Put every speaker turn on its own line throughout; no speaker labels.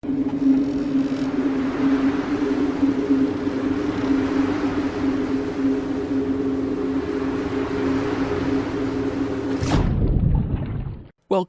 Welcome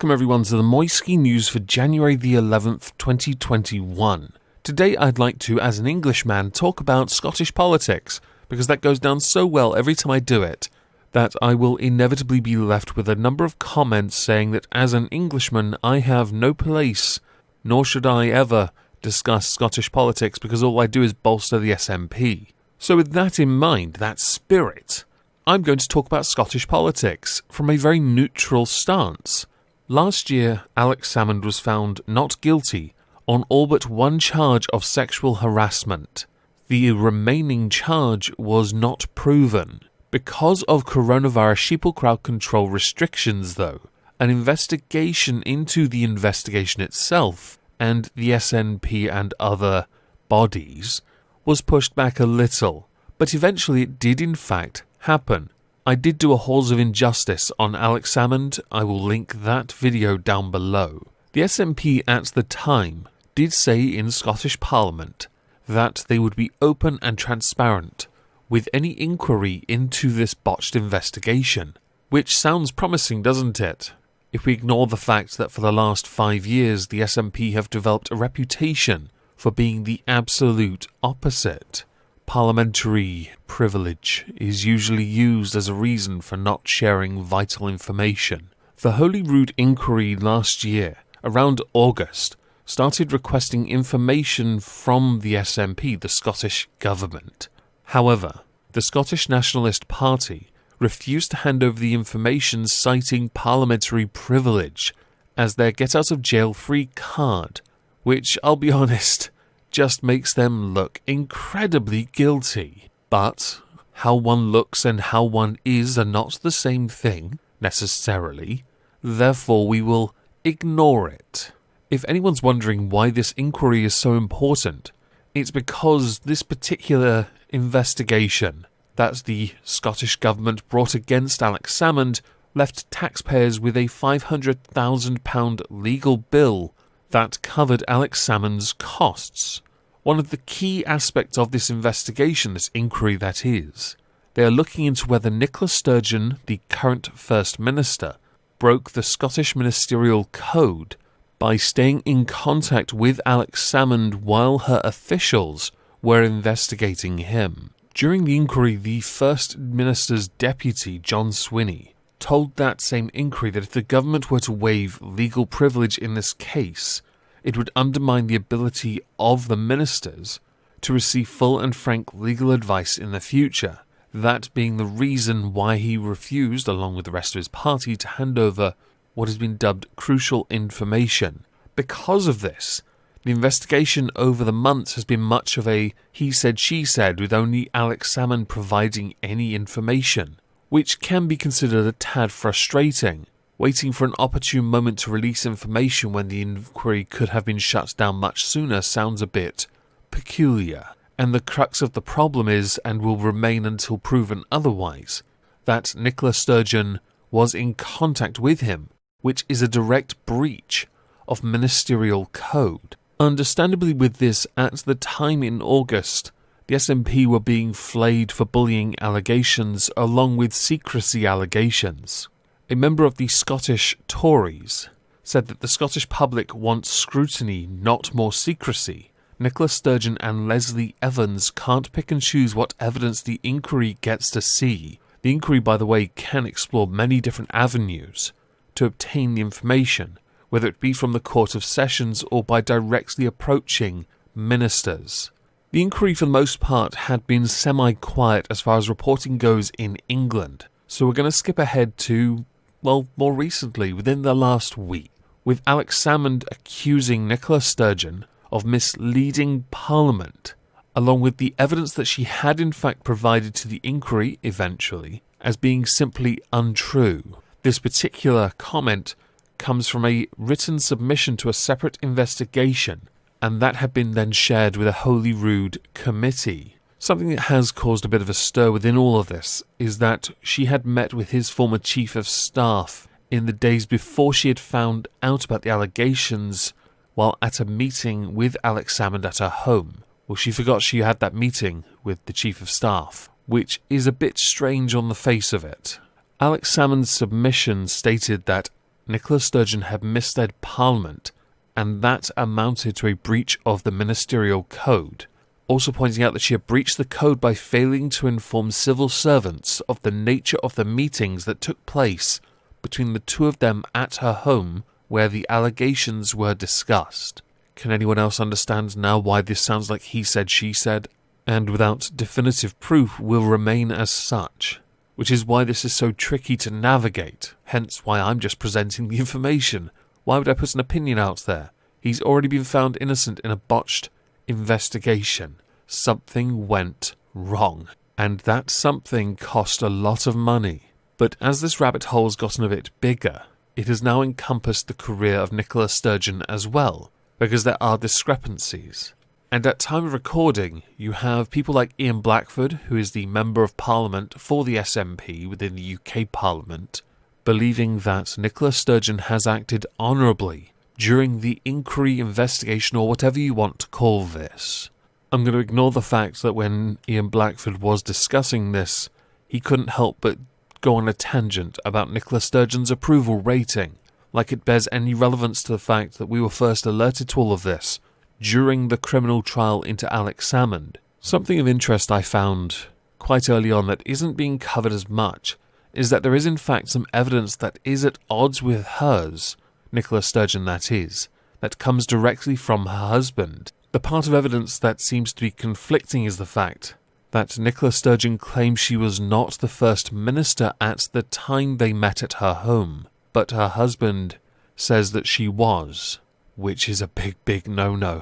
everyone to the Moisky News for January the 11th, 2021. Today I'd like to, as an Englishman, talk about Scottish politics, because that goes down so well every time I do it, that I will inevitably be left with a number of comments saying that as an Englishman I have no place, nor should I ever discuss Scottish politics because all I do is bolster the SNP. So with that in mind, that spirit, I'm going to talk about Scottish politics from a very neutral stance. Last year, Alex Salmond was found not guilty on all but one charge of sexual harassment. The remaining charge was not proven. Because of coronavirus sheeple crowd control restrictions, though, an investigation into the investigation itself and the SNP and other bodies was pushed back a little, but eventually it did in fact happen. I did do a Halls of Injustice on Alex Salmond. I will link that video down below. The SNP at the time did say in Scottish Parliament that they would be open and transparent with any inquiry into this botched investigation, which sounds promising, doesn't it? If we ignore the fact that for the last 5 years the SNP have developed a reputation for being the absolute opposite. Parliamentary privilege is usually used as a reason for not sharing vital information. The Holyrood Inquiry last year, around August, started requesting information from the SNP, the Scottish Government. However, the Scottish Nationalist Party refused to hand over the information, citing parliamentary privilege as their get-out-of-jail-free card, which, I'll be honest, just makes them look incredibly guilty. But how one looks and how one is are not the same thing, necessarily. Therefore, we will ignore it. If anyone's wondering why this inquiry is so important, it's because this particular investigation that the Scottish Government brought against Alex Salmond left taxpayers with a £500,000 legal bill that covered Alex Salmond's costs. One of the key aspects of this investigation, this inquiry that is, they are looking into whether Nicola Sturgeon, the current First Minister, broke the Scottish Ministerial Code by staying in contact with Alex Salmond while her officials were investigating him. During the inquiry, the First Minister's deputy, John Swinney, told that same inquiry that if the government were to waive legal privilege in this case, it would undermine the ability of the ministers to receive full and frank legal advice in the future, that being the reason why he refused, along with the rest of his party, to hand over what has been dubbed crucial information. Because of this, the investigation over the months has been much of a he said, she said, with only Alex Salmond providing any information, which can be considered a tad frustrating. Waiting for an opportune moment to release information when the inquiry could have been shut down much sooner sounds a bit peculiar. And the crux of the problem is, and will remain until proven otherwise, that Nicola Sturgeon was in contact with him, which is a direct breach of ministerial code. Understandably with this, at the time in August, the SNP were being flayed for bullying allegations along with secrecy allegations. A member of the Scottish Tories said that the Scottish public wants scrutiny, not more secrecy. Nicola Sturgeon and Leslie Evans can't pick and choose what evidence the inquiry gets to see. The inquiry, by the way, can explore many different avenues to obtain the information, whether it be from the Court of Sessions or by directly approaching ministers. The inquiry for the most part had been semi-quiet as far as reporting goes in England, so we're going to skip ahead to, well, more recently, within the last week, with Alex Salmond accusing Nicola Sturgeon of misleading Parliament, along with the evidence that she had in fact provided to the inquiry eventually as being simply untrue. This particular comment comes from a written submission to a separate investigation, and that had been then shared with a Holyrood committee. Something that has caused a bit of a stir within all of this is that she had met with his former chief of staff in the days before she had found out about the allegations while at a meeting with Alex Salmond at her home. Well, she forgot she had that meeting with the Chief of Staff, which is a bit strange on the face of it. Alex Salmond's submission stated that Nicola Sturgeon had misled Parliament, and that amounted to a breach of the ministerial code, also pointing out that she had breached the code by failing to inform civil servants of the nature of the meetings that took place between the two of them at her home where the allegations were discussed. Can anyone else understand now why this sounds like he said, she said? And without definitive proof will remain as such, which is why this is so tricky to navigate, hence why I'm just presenting the information. Why would I put an opinion out there? He's already been found innocent in a botched investigation. Something went wrong, and that something cost a lot of money. But as this rabbit hole has gotten a bit bigger, it has now encompassed the career of Nicola Sturgeon as well, because there are discrepancies. And at time of recording, you have people like Ian Blackford, who is the Member of Parliament for the SNP within the UK Parliament, believing that Nicola Sturgeon has acted honourably during the inquiry, investigation, or whatever you want to call this. I'm going to ignore the fact that when Ian Blackford was discussing this, he couldn't help but go on a tangent about Nicola Sturgeon's approval rating, like it bears any relevance to the fact that we were first alerted to all of this during the criminal trial into Alex Salmond. Something of interest I found quite early on that isn't being covered as much is that there is in fact some evidence that is at odds with hers, Nicola Sturgeon that is, that comes directly from her husband. The part of evidence that seems to be conflicting is the fact that Nicola Sturgeon claims she was not the First Minister at the time they met at her home, but her husband says that she was, which is a big no-no.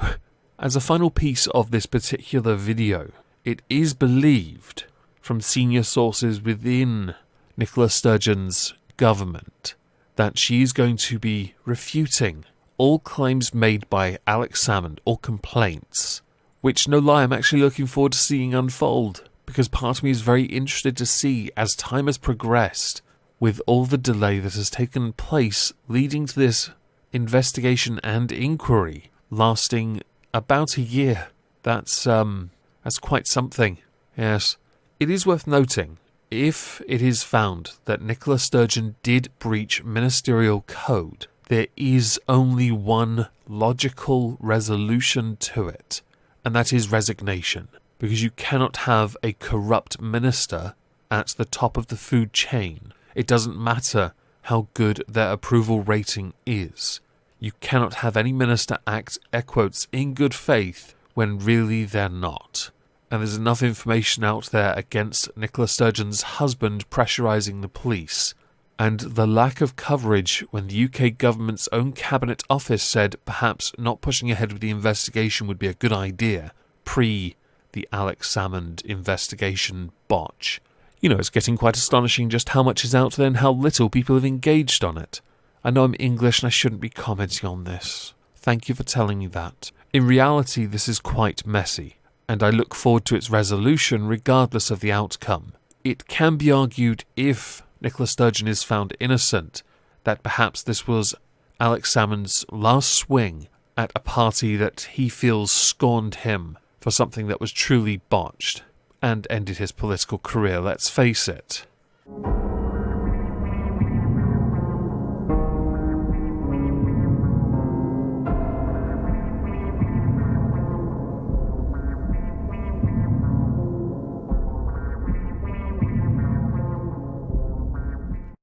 As a final piece of this particular video, it is believed from senior sources within Nicola Sturgeon's government that she is going to be refuting all claims made by Alex Salmond, or complaints, which, no lie, I'm actually looking forward to seeing unfold, because part of me is very interested to see, as time has progressed, with all the delay that has taken place leading to this investigation and inquiry lasting about a year. That's quite something. Yes. It is worth noting, if it is found that Nicola Sturgeon did breach ministerial code, there is only one logical resolution to it, and that is resignation, because you cannot have a corrupt minister at the top of the food chain. It doesn't matter how good their approval rating is. You cannot have any minister act, air quotes, in good faith when really they're not. And there's enough information out there against Nicola Sturgeon's husband pressurising the police, and the lack of coverage when the UK government's own cabinet office said perhaps not pushing ahead with the investigation would be a good idea, pre the Alex Salmond investigation botch. You know, it's getting quite astonishing just how much is out there and how little people have engaged on it. I know I'm English and I shouldn't be commenting on this. Thank you for telling me that. In reality, this is quite messy, and I look forward to its resolution regardless of the outcome. It can be argued, if Nicola Sturgeon is found innocent, that perhaps this was Alex Salmond's last swing at a party that he feels scorned him for something that was truly botched and ended his political career, let's face it.